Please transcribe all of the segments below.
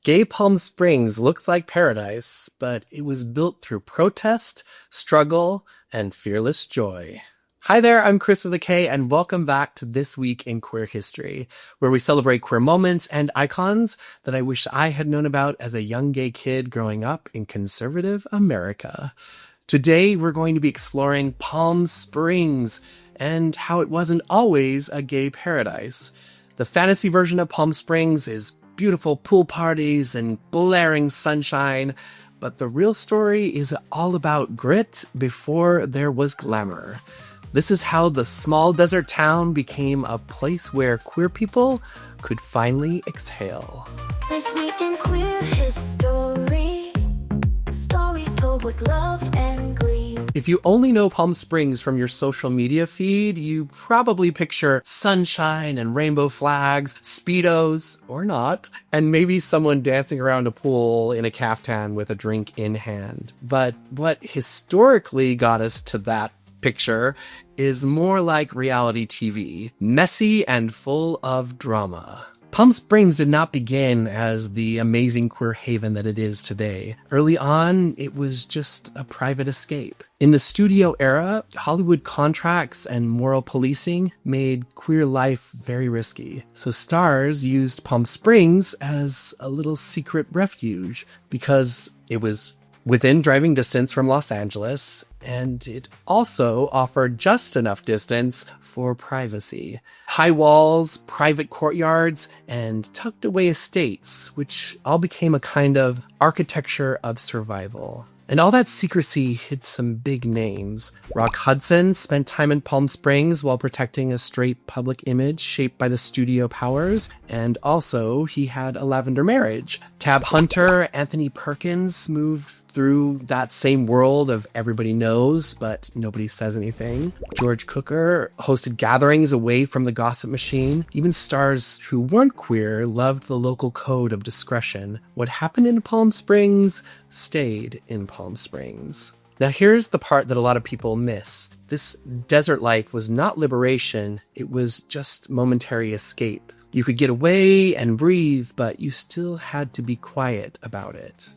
Gay Palm Springs looks like paradise, but it was built through protest, struggle, and fearless joy. Hi there, I'm Chris with a K, and welcome back to This Week in Queer History, where we celebrate queer moments and icons that I wish I had known about as a young gay kid growing up in conservative America. Today, we're going to be exploring Palm Springs and how it wasn't always a gay paradise. The fantasy version of Palm Springs is beautiful pool parties and blaring sunshine, but the real story is all about grit before there was glamour. This is how the small desert town became a place where queer people could finally exhale. This week in queer history, stories told with love and glee. If you only know Palm Springs from your social media feed, you probably picture sunshine and rainbow flags, Speedos, or not, and maybe someone dancing around a pool in a caftan with a drink in hand. But what historically got us to that picture is more like reality TV, messy and full of drama. Palm Springs did not begin as the amazing queer haven that it is today. Early on, it was just a private escape. In the studio era, Hollywood contracts and moral policing made queer life very risky. So stars used Palm Springs as a little secret refuge because it was within driving distance from Los Angeles, and it also offered just enough distance for privacy. High walls, private courtyards, and tucked away estates, which all became a kind of architecture of survival. And all that secrecy hid some big names. Rock Hudson spent time in Palm Springs while protecting a straight public image shaped by the studio powers, and also he had a lavender marriage. Tab Hunter, Anthony Perkins moved through that same world of everybody knows, but nobody says anything. George Cooker hosted gatherings away from the gossip machine. Even stars who weren't queer loved the local code of discretion. What happened in Palm Springs stayed in Palm Springs. Now here's the part that a lot of people miss. This desert life was not liberation, it was just momentary escape. You could get away and breathe, but you still had to be quiet about it.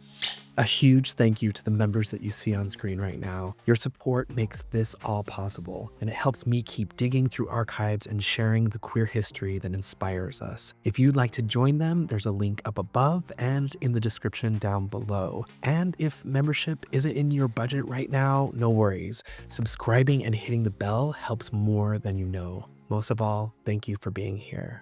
A huge thank you to the members that you see on screen right now. Your support makes this all possible, and it helps me keep digging through archives and sharing the queer history that inspires us. If you'd like to join them, there's a link up above and in the description down below. And if membership isn't in your budget right now, no worries. Subscribing and hitting the bell helps more than you know. Most of all, thank you for being here.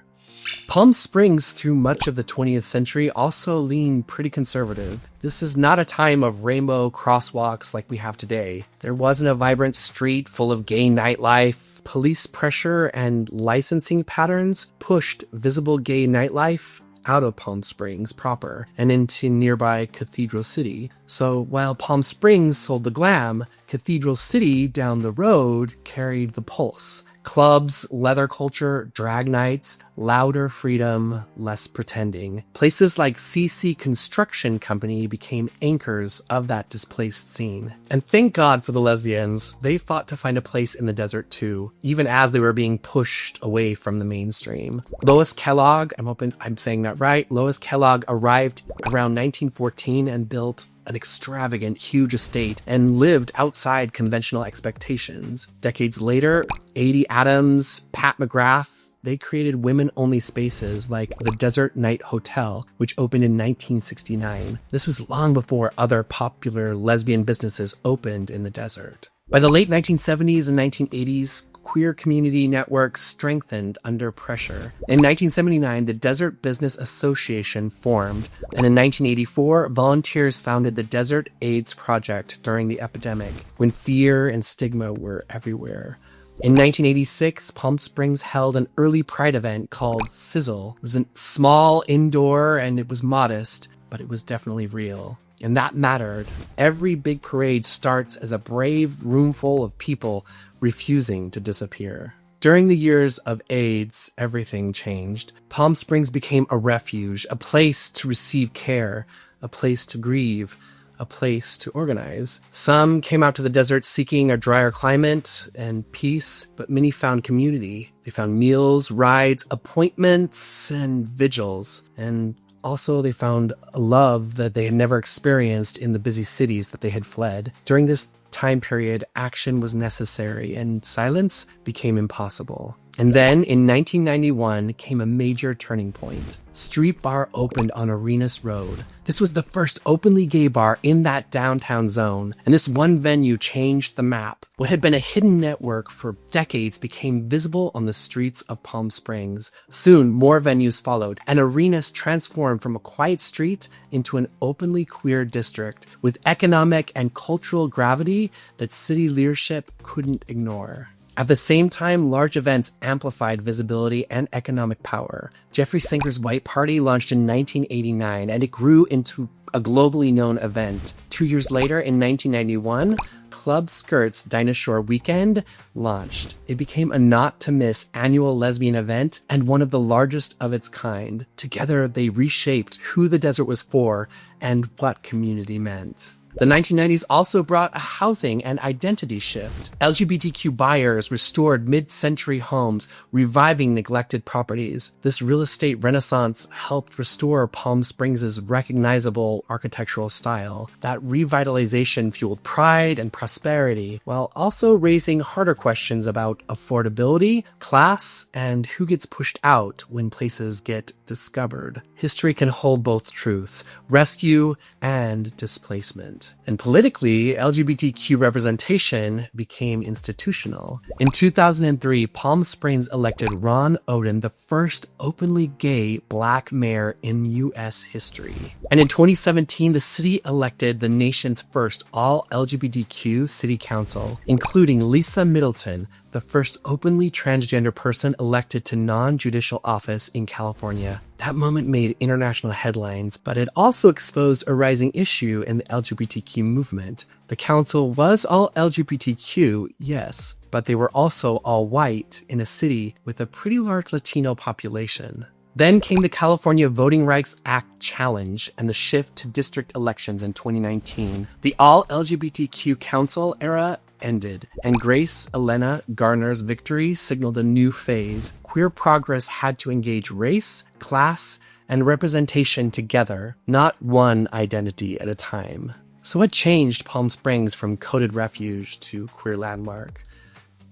Palm Springs, through much of the 20th century, also leaned pretty conservative. This is not a time of rainbow crosswalks like we have today. There wasn't a vibrant street full of gay nightlife. Police pressure and licensing patterns pushed visible gay nightlife out of Palm Springs proper and into nearby Cathedral City. So while Palm Springs sold the glam, Cathedral City down the road carried the pulse. Clubs, leather culture, drag nights, louder freedom, less pretending. Places like CC Construction Company became anchors of that displaced scene. And thank God for the lesbians. They fought to find a place in the desert too, even as they were being pushed away from the mainstream. Lois Kellogg, I'm hoping I'm saying that right, Lois Kellogg arrived around 1914 and built an extravagant, huge estate and lived outside conventional expectations. Decades later, Ady Adams, Pat McGrath, they created women-only spaces like the Desert Night Hotel, which opened in 1969. This was long before other popular lesbian businesses opened in the desert. By the late 1970s and 1980s, queer community networks strengthened under pressure. In 1979, the Desert Business Association formed, and in 1984, volunteers founded the Desert AIDS Project during the epidemic, when fear and stigma were everywhere. In 1986, Palm Springs held an early pride event called Sizzle. It was a small indoor and it was modest, but it was definitely real. And that mattered. Every big parade starts as a brave roomful of people refusing to disappear. During the years of AIDS, everything changed. Palm Springs became a refuge, a place to receive care, a place to grieve, a place to organize. Some came out to the desert seeking a drier climate and peace, but many found community. They found meals, rides, appointments, and vigils. And Also, they found a love that they had never experienced in the busy cities that they had fled. During this time period, action was necessary and silence became impossible. And then in 1991 came a major turning point. Street Bar opened on Arenas Road. This was the first openly gay bar in that downtown zone, and this one venue changed the map. What had been a hidden network for decades became visible on the streets of Palm Springs. Soon, more venues followed, and Arenas transformed from a quiet street into an openly queer district with economic and cultural gravity that city leadership couldn't ignore. At the same time, large events amplified visibility and economic power. Jeffrey Singer's White Party launched in 1989, and it grew into a globally known event. 2 years later, in 1991, Club Skirt's Dinah Shore Weekend launched. It became a not-to-miss annual lesbian event and one of the largest of its kind. Together, they reshaped who the desert was for and what community meant. The 1990s also brought a housing and identity shift. LGBTQ buyers restored mid-century homes, reviving neglected properties. This real estate renaissance helped restore Palm Springs' recognizable architectural style. That revitalization fueled pride and prosperity, while also raising harder questions about affordability, class, and who gets pushed out when places get discovered. History can hold both truths, rescue and displacement. And politically, LGBTQ representation became institutional. In 2003, Palm Springs elected Ron Oden the first openly gay black mayor in U.S. history. And in 2017, the city elected the nation's first all-LGBTQ city council, including Lisa Middleton, the first openly transgender person elected to non-judicial office in California. That moment made international headlines, but it also exposed a rising issue in the LGBTQ movement. The council was all LGBTQ, yes, but they were also all white in a city with a pretty large Latino population. Then came the California Voting Rights Act challenge and the shift to district elections in 2019. The all-LGBTQ council era ended, and Grace Elena Garner's victory signaled a new phase. Queer progress had to engage race, class, and representation together, not one identity at a time. So what changed Palm Springs from coded refuge to queer landmark?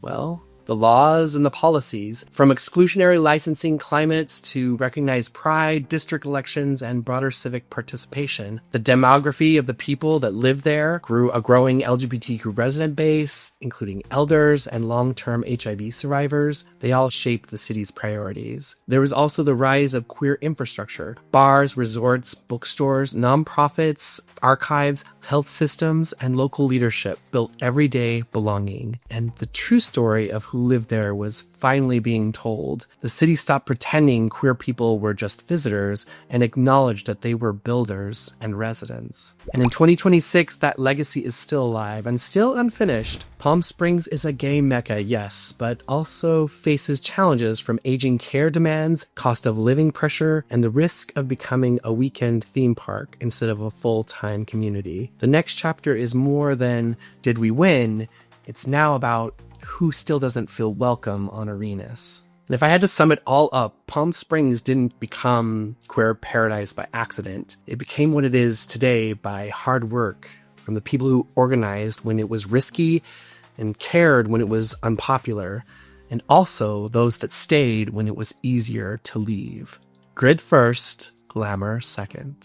Well, the laws and the policies, from exclusionary licensing climates to recognized pride, district elections, and broader civic participation. The demography of the people that live there grew a growing LGBTQ resident base, including elders and long-term HIV survivors. They all shaped the city's priorities. There was also the rise of queer infrastructure: bars, resorts, bookstores, nonprofits, archives, health systems, and local leadership built everyday belonging. And the true story of who lived there was finally being told. The city stopped pretending queer people were just visitors and acknowledged that they were builders and residents. And in 2026, that legacy is still alive and still unfinished. Palm Springs is a gay mecca, yes, but also faces challenges from aging care demands, cost of living pressure, and the risk of becoming a weekend theme park instead of a full-time community. The next chapter is more than did we win? It's now about who still doesn't feel welcome on Arenas. And if I had to sum it all up, Palm Springs didn't become queer paradise by accident. It became what it is today by hard work from the people who organized when it was risky and cared when it was unpopular, and also those that stayed when it was easier to leave. Grid first, glamour second.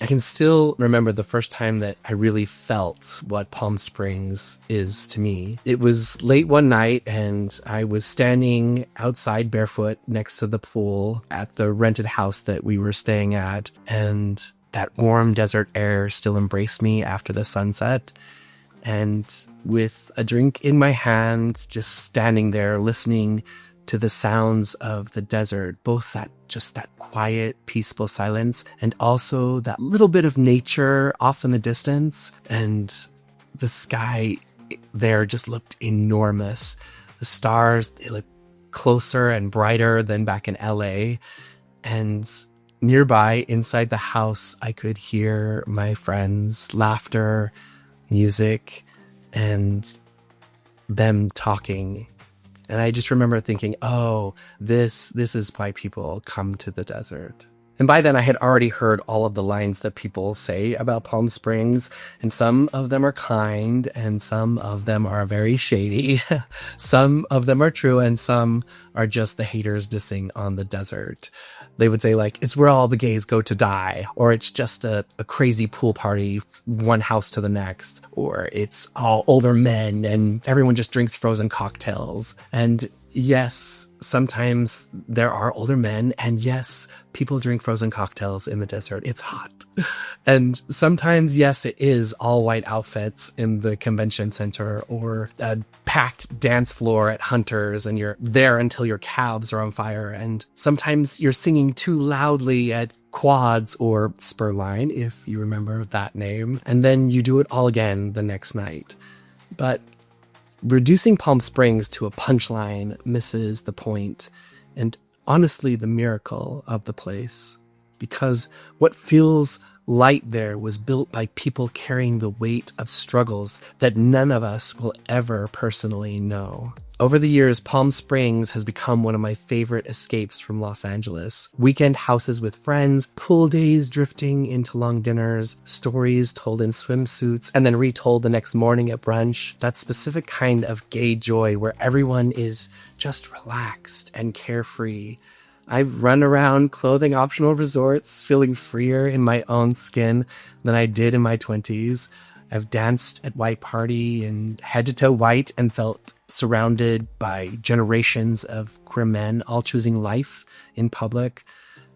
I can still remember the first time that I really felt what Palm Springs is to me. It was late one night and I was standing outside barefoot next to the pool at the rented house that we were staying at, and that warm desert air still embraced me after the sunset. And with a drink in my hand, just standing there listening to the sounds of the desert, both that quiet, peaceful silence, and also that little bit of nature off in the distance. And the sky there just looked enormous. The stars, they looked closer and brighter than back in LA. And nearby, inside the house, I could hear my friends' laughter, music, and them talking. And I just remember thinking, oh, this is why people come to the desert. And by then I had already heard all of the lines that people say about Palm Springs, and some of them are kind and some of them are very shady. Some of them are true and some are just the haters dissing on the desert. They would say like, it's where all the gays go to die, or it's just a crazy pool party, one house to the next, or it's all older men and everyone just drinks frozen cocktails. And yes, sometimes there are older men, and yes, people drink frozen cocktails in the desert. It's hot. And sometimes, yes, it is all white outfits in the convention center or a packed dance floor at Hunter's, and you're there until your calves are on fire. And sometimes you're singing too loudly at Quads or Spurline, if you remember that name, and then you do it all again the next night. But reducing Palm Springs to a punchline misses the point and honestly the miracle of the place, because what feels light there was built by people carrying the weight of struggles that none of us will ever personally know. Over the years, Palm Springs has become one of my favorite escapes from Los Angeles. Weekend houses with friends, pool days drifting into long dinners, stories told in swimsuits and then retold the next morning at brunch. That specific kind of gay joy where everyone is just relaxed and carefree. I've run around clothing optional resorts, feeling freer in my own skin than I did in my 20s. I've danced at white party and head to toe white and felt surrounded by generations of queer men all choosing life in public.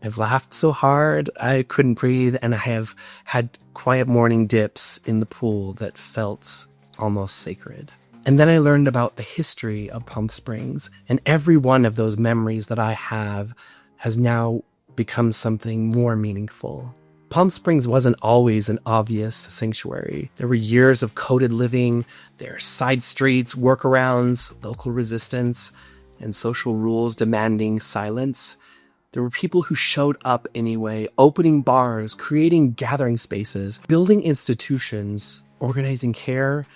I've laughed so hard I couldn't breathe, and I have had quiet morning dips in the pool that felt almost sacred. And then I learned about the history of Palm Springs, and every one of those memories that I have has now become something more meaningful. Palm Springs wasn't always an obvious sanctuary. There were years of coded living, there are side streets, workarounds, local resistance, and social rules demanding silence. There were people who showed up anyway, opening bars, creating gathering spaces, building institutions, organizing care,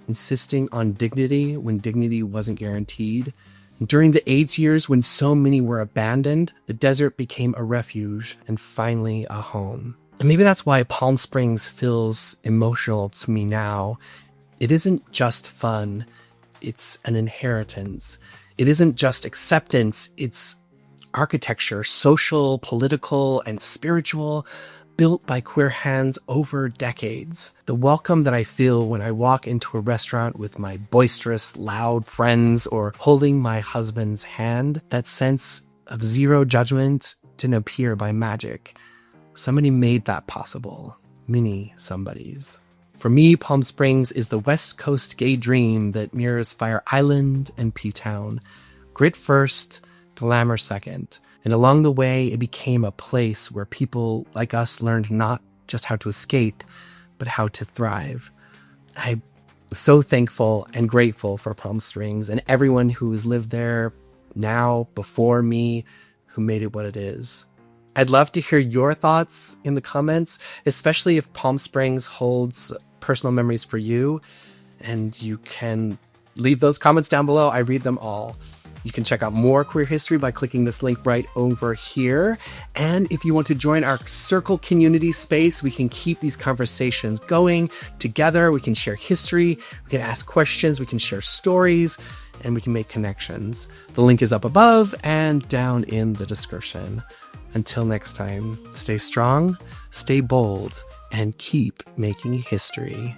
insisting on dignity when dignity wasn't guaranteed. And during the AIDS years, when so many were abandoned, the desert became a refuge and finally a home. And maybe that's why Palm Springs feels emotional to me now. It isn't just fun, it's an inheritance. It isn't just acceptance, it's architecture, social, political, and spiritual, built by queer hands over decades. The welcome that I feel when I walk into a restaurant with my boisterous, loud friends or holding my husband's hand, that sense of zero judgment didn't appear by magic. Somebody made that possible. Many somebodies. For me, Palm Springs is the West Coast gay dream that mirrors Fire Island and P-Town. Grit first, glamour second. And along the way, it became a place where people like us learned not just how to escape, but how to thrive. I'm so thankful and grateful for Palm Springs and everyone who has lived there now, before me, who made it what it is. I'd love to hear your thoughts in the comments, especially if Palm Springs holds personal memories for you. And you can leave those comments down below. I read them all. You can check out more queer history by clicking this link right over here. And if you want to join our Circle community space, we can keep these conversations going together. We can share history, we can ask questions, we can share stories, and we can make connections. The link is up above and down in the description. Until next time, stay strong, stay bold, and keep making history.